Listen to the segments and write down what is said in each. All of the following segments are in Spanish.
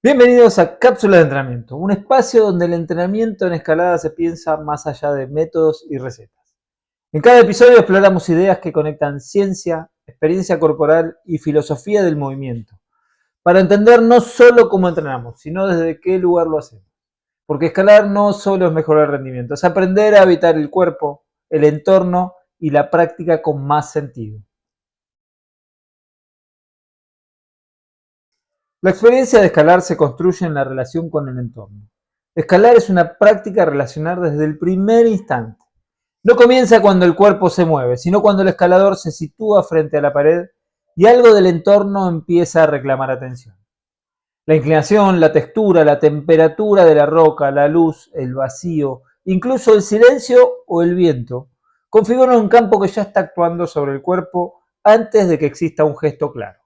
Bienvenidos a Cápsulas de Entrenamiento, un espacio donde el entrenamiento en escalada se piensa más allá de métodos y recetas. En cada episodio exploramos ideas que conectan ciencia, experiencia corporal y filosofía del movimiento, para entender no solo cómo entrenamos, sino desde qué lugar lo hacemos. Porque escalar no solo es mejorar el rendimiento, es aprender a habitar el cuerpo, el entorno y la práctica con más sentido. La experiencia de escalar se construye en la relación con el entorno. Escalar es una práctica a relacionar desde el primer instante. No comienza cuando el cuerpo se mueve, sino cuando el escalador se sitúa frente a la pared y algo del entorno empieza a reclamar atención. La inclinación, la textura, la temperatura de la roca, la luz, el vacío, incluso el silencio o el viento, configuran un campo que ya está actuando sobre el cuerpo antes de que exista un gesto claro.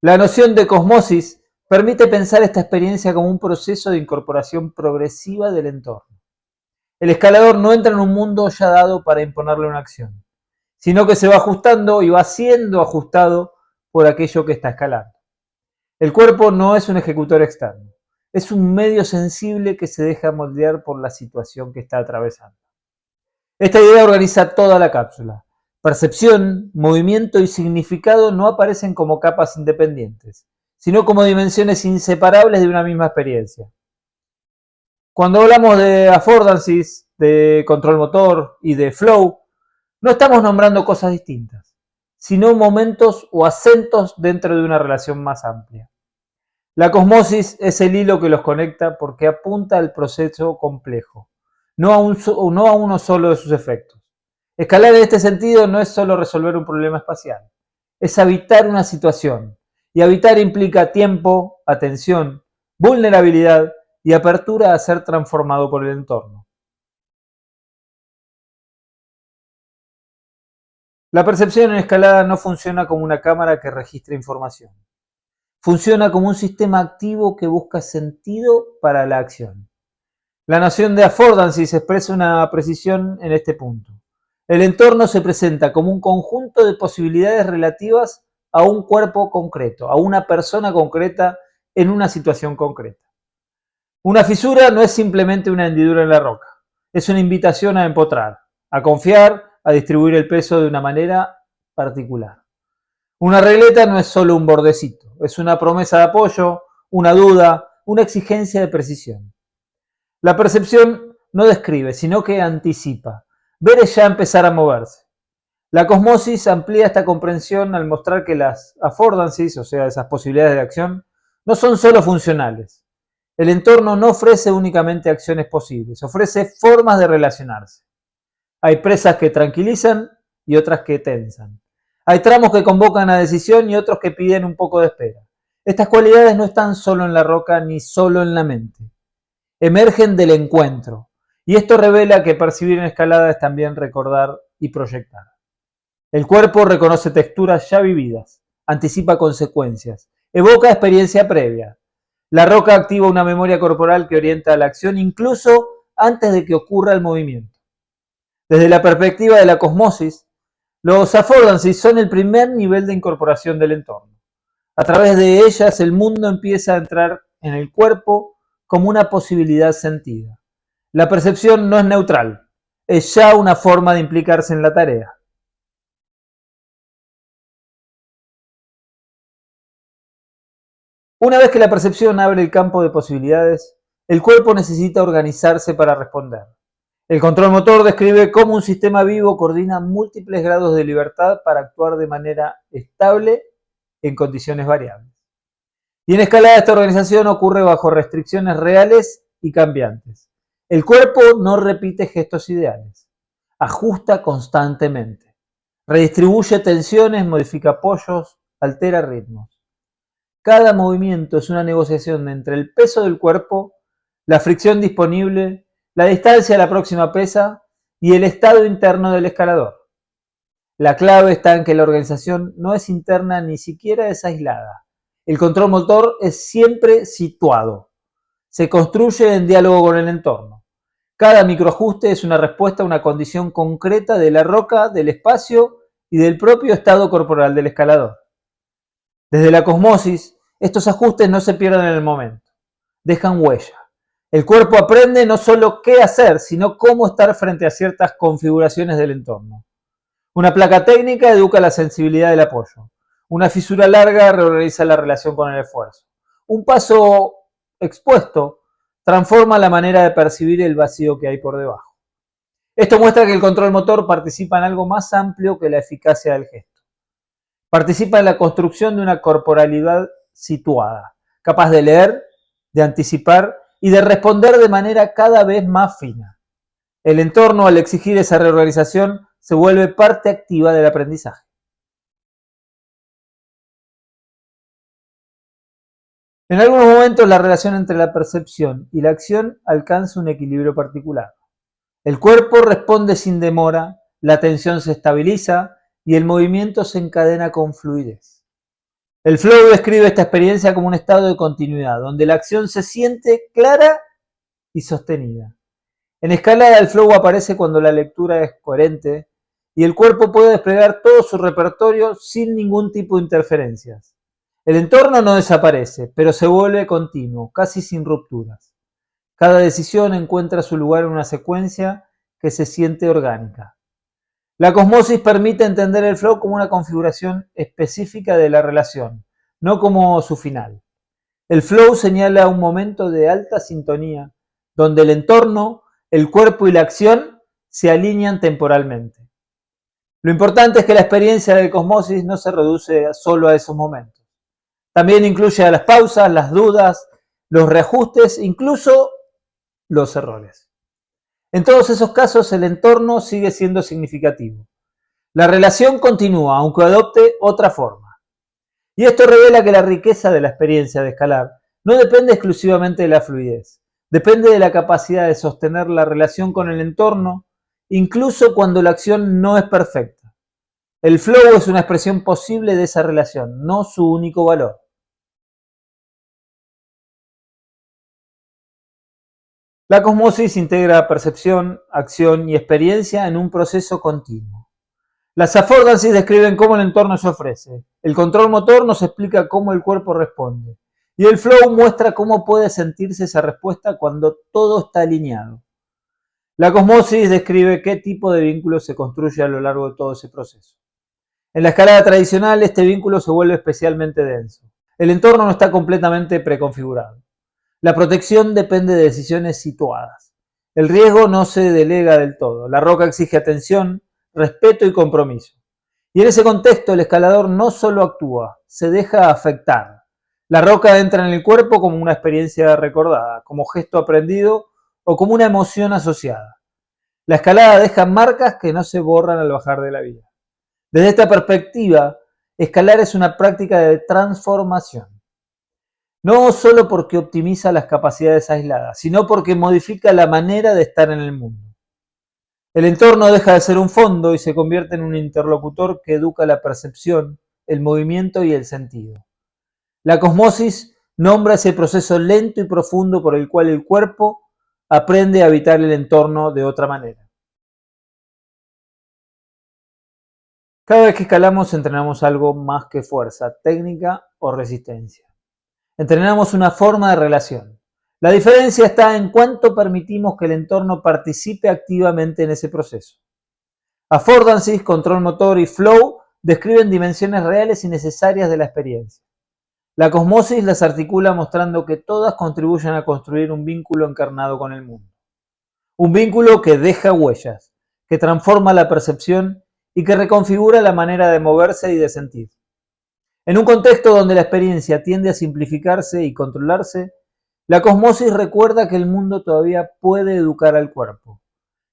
La noción de cosmosis permite pensar esta experiencia como un proceso de incorporación progresiva del entorno. El escalador no entra en un mundo ya dado para imponerle una acción, sino que se va ajustando y va siendo ajustado por aquello que está escalando. El cuerpo no es un ejecutor externo, es un medio sensible que se deja moldear por la situación que está atravesando. Esta idea organiza toda la cápsula. Percepción, movimiento y significado no aparecen como capas independientes, sino como dimensiones inseparables de una misma experiencia. Cuando hablamos de affordances, de control motor y de flow, no estamos nombrando cosas distintas, sino momentos o acentos dentro de una relación más amplia. La cosmosis es el hilo que los conecta porque apunta al proceso complejo, no a uno solo de sus efectos. Escalar en este sentido no es solo resolver un problema espacial, es habitar una situación. Y habitar implica tiempo, atención, vulnerabilidad y apertura a ser transformado por el entorno. La percepción en escalada no funciona como una cámara que registra información. Funciona como un sistema activo que busca sentido para la acción. La noción de affordances expresa una precisión en este punto. El entorno se presenta como un conjunto de posibilidades relativas a un cuerpo concreto, a una persona concreta en una situación concreta. Una fisura no es simplemente una hendidura en la roca, es una invitación a empotrar, a confiar, a distribuir el peso de una manera particular. Una regleta no es solo un bordecito, es una promesa de apoyo, una duda, una exigencia de precisión. La percepción no describe, sino que anticipa. Ver es ya empezar a moverse. La cosmosis amplía esta comprensión al mostrar que las affordances, o sea, esas posibilidades de acción, no son solo funcionales. El entorno no ofrece únicamente acciones posibles, ofrece formas de relacionarse. Hay presas que tranquilizan y otras que tensan. Hay tramos que convocan a decisión y otros que piden un poco de espera. Estas cualidades no están solo en la roca ni solo en la mente. Emergen del encuentro. Y esto revela que percibir en escalada es también recordar y proyectar. El cuerpo reconoce texturas ya vividas, anticipa consecuencias, evoca experiencia previa. La roca activa una memoria corporal que orienta a la acción incluso antes de que ocurra el movimiento. Desde la perspectiva de la cosmosis, los affordances son el primer nivel de incorporación del entorno. A través de ellas el mundo empieza a entrar en el cuerpo como una posibilidad sentida. La percepción no es neutral, es ya una forma de implicarse en la tarea. Una vez que la percepción abre el campo de posibilidades, el cuerpo necesita organizarse para responder. El control motor describe cómo un sistema vivo coordina múltiples grados de libertad para actuar de manera estable en condiciones variables. Y en escalada esta organización ocurre bajo restricciones reales y cambiantes. El cuerpo no repite gestos ideales, ajusta constantemente, redistribuye tensiones, modifica apoyos, altera ritmos. Cada movimiento es una negociación entre el peso del cuerpo, la fricción disponible, la distancia a la próxima pesa y el estado interno del escalador. La clave está en que la organización no es interna ni siquiera es aislada. El control motor es siempre situado. Se construye en diálogo con el entorno. Cada microajuste es una respuesta a una condición concreta de la roca, del espacio y del propio estado corporal del escalador. Desde la cosmosis, estos ajustes no se pierden en el momento, dejan huella. El cuerpo aprende no solo qué hacer, sino cómo estar frente a ciertas configuraciones del entorno. Una placa técnica educa la sensibilidad del apoyo. Una fisura larga reorganiza la relación con el esfuerzo. Un paso expuesto transforma la manera de percibir el vacío que hay por debajo. Esto muestra que el control motor participa en algo más amplio que la eficacia del gesto. Participa en la construcción de una corporalidad situada, capaz de leer, de anticipar y de responder de manera cada vez más fina. El entorno, al exigir esa reorganización, se vuelve parte activa del aprendizaje. En algunos momentos la relación entre la percepción y la acción alcanza un equilibrio particular. El cuerpo responde sin demora, la atención se estabiliza y el movimiento se encadena con fluidez. El flow describe esta experiencia como un estado de continuidad, donde la acción se siente clara y sostenida. En escalada, el flow aparece cuando la lectura es coherente y el cuerpo puede desplegar todo su repertorio sin ningún tipo de interferencias. El entorno no desaparece, pero se vuelve continuo, casi sin rupturas. Cada decisión encuentra su lugar en una secuencia que se siente orgánica. La cosmosis permite entender el flow como una configuración específica de la relación, no como su final. El flow señala un momento de alta sintonía, donde el entorno, el cuerpo y la acción se alinean temporalmente. Lo importante es que la experiencia de cosmosis no se reduce solo a esos momentos. También incluye a las pausas, las dudas, los reajustes, incluso los errores. En todos esos casos el entorno sigue siendo significativo. La relación continúa, aunque adopte otra forma. Y esto revela que la riqueza de la experiencia de escalar no depende exclusivamente de la fluidez, depende de la capacidad de sostener la relación con el entorno, incluso cuando la acción no es perfecta. El flow es una expresión posible de esa relación, no su único valor. La cosmosis integra percepción, acción y experiencia en un proceso continuo. Las affordances describen cómo el entorno se ofrece. El control motor nos explica cómo el cuerpo responde. Y el flow muestra cómo puede sentirse esa respuesta cuando todo está alineado. La cosmosis describe qué tipo de vínculo se construye a lo largo de todo ese proceso. En la escalada tradicional, este vínculo se vuelve especialmente denso. El entorno no está completamente preconfigurado. La protección depende de decisiones situadas. El riesgo no se delega del todo. La roca exige atención, respeto y compromiso. Y en ese contexto el escalador no solo actúa, se deja afectar. La roca entra en el cuerpo como una experiencia recordada, como gesto aprendido o como una emoción asociada. La escalada deja marcas que no se borran al bajar de la vía. Desde esta perspectiva, escalar es una práctica de transformación. No solo porque optimiza las capacidades aisladas, sino porque modifica la manera de estar en el mundo. El entorno deja de ser un fondo y se convierte en un interlocutor que educa la percepción, el movimiento y el sentido. La cosmosis nombra ese proceso lento y profundo por el cual el cuerpo aprende a habitar el entorno de otra manera. Cada vez que escalamos entrenamos algo más que fuerza, técnica o resistencia. Entrenamos una forma de relación. La diferencia está en cuánto permitimos que el entorno participe activamente en ese proceso. Affordances, control motor y flow describen dimensiones reales y necesarias de la experiencia. La cosmosis las articula mostrando que todas contribuyen a construir un vínculo encarnado con el mundo. Un vínculo que deja huellas, que transforma la percepción y que reconfigura la manera de moverse y de sentir. En un contexto donde la experiencia tiende a simplificarse y controlarse, la cosmosis recuerda que el mundo todavía puede educar al cuerpo,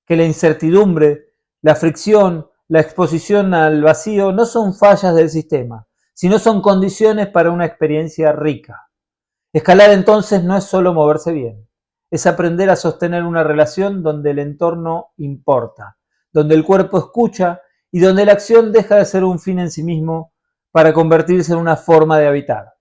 que la incertidumbre, la fricción, la exposición al vacío no son fallas del sistema, sino son condiciones para una experiencia rica. Escalar entonces no es solo moverse bien, es aprender a sostener una relación donde el entorno importa, donde el cuerpo escucha y donde la acción deja de ser un fin en sí mismo para convertirse en una forma de habitar.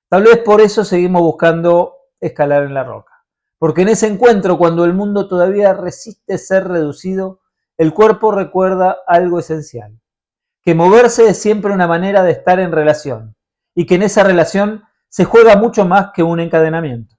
Tal vez por eso seguimos buscando escalar en la roca, porque en ese encuentro, cuando el mundo todavía resiste ser reducido, el cuerpo recuerda algo esencial, que moverse es siempre una manera de estar en relación, y que en esa relación se juega mucho más que un encadenamiento.